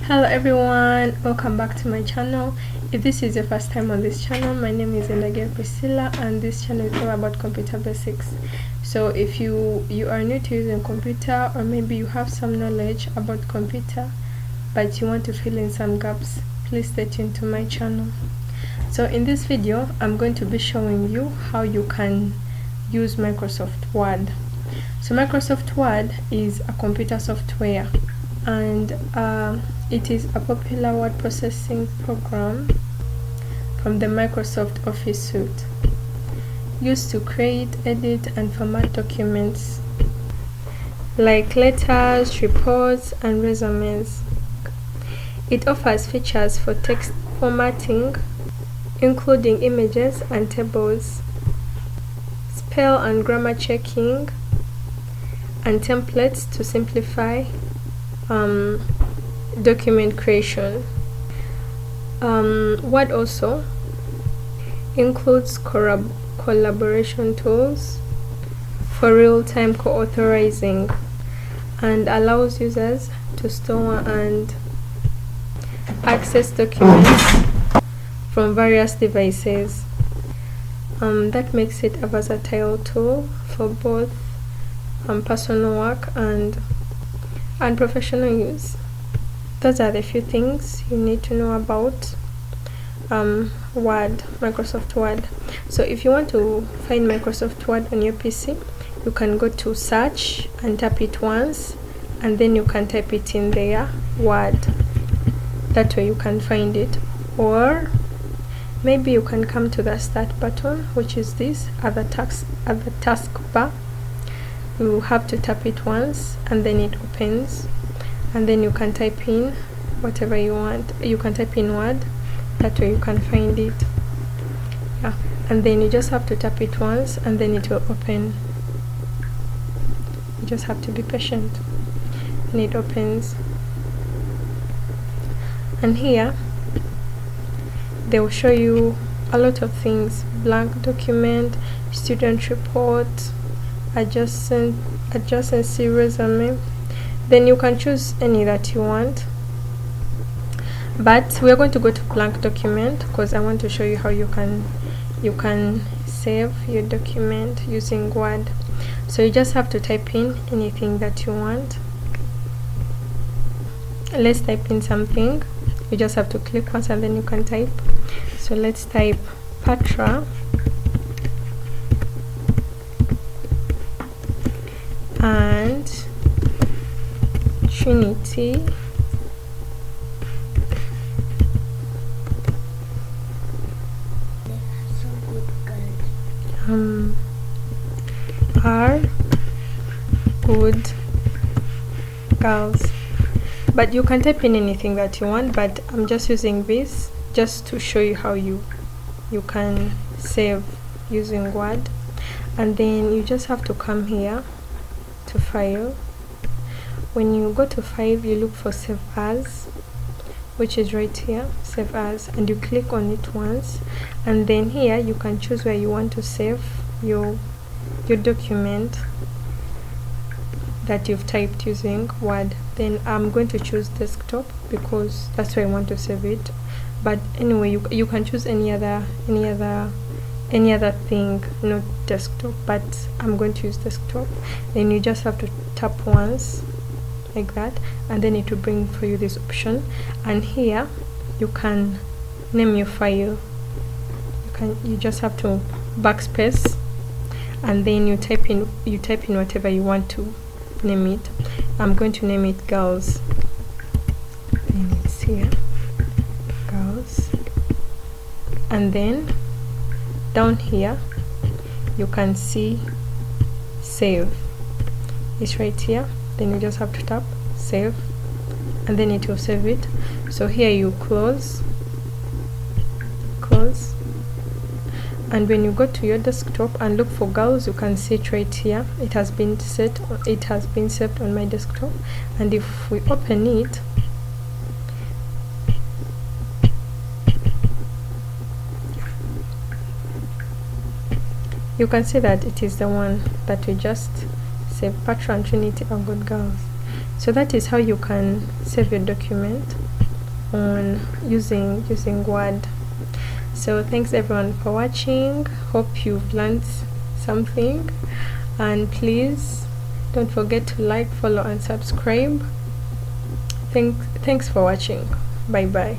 Hello everyone, welcome back to my channel. If this is your first time on this channel, my name is Endagel Priscilla and this channel is all about computer basics. So if you are new to using computer, or maybe you have some knowledge about computer but you want to fill in some gaps, please stay tuned to my channel. So in this video I'm going to be showing you how you can use Microsoft Word. So Microsoft Word is a computer software, and it is a popular word processing program from the Microsoft Office suite, used to create, edit, and format documents like letters, reports, and resumes. It offers features for text formatting, including images and tables, spell and grammar checking, and templates to simplify document creation. Word also includes collaboration tools for real-time co-authorizing and allows users to store and access documents from various devices. That makes it a versatile tool for both personal work and professional use. Those are the few things you need to know about Word, Microsoft Word. So if you want to find Microsoft Word on your PC, you can go to search and tap it once, and then you can type it in there, Word. That way you can find it. Or maybe you can come to the start button, which is this at the taskbar. You have to tap it once and then it opens, and then you can type in whatever you want. You can type in Word, that way you can find it. And then you just have to tap it once and then it will open. You just have to be patient and it opens. And here they will show you a lot of things: blank document, student report, adjacency, resume. Then you can choose any that you want, but we are going to go to blank document because I want to show you how you can save your document using Word. So you just have to type in anything that you want. Let's type in something. You just have to click once and then you can type. So let's type Patra and Trinity are good girls. But you can type in anything that you want, but I'm just using this just to show you how you can save using Word. And then you just have to come here to File. When you go to File, you look for Save As, which is right here, Save As, and you click on it once, and then here you can choose where you want to save your document that you've typed using Word. Then I'm going to choose desktop because that's where I want to save it. But anyway, you can choose any other thing, not desktop, but I'm going to use desktop. Then you just have to tap once like that, and then it will bring for you this option, and here you can name your file. You just have to backspace, and then you type in whatever you want to name it. I'm going to name it girls, and it's here, girls. And then down here you can see save. It's right here. Then you just have to tap save, and then it will save it. So here you close, and when you go to your desktop and look for girls, you can see it right here. It has been saved on my desktop, and if we open it, you can see that it is the one that we just saved, Patra and Trinity are good girls. So that is how you can save your document on using Word. So thanks everyone for watching. Hope you've learned something, and please don't forget to like, follow and subscribe. Thanks for watching. Bye bye.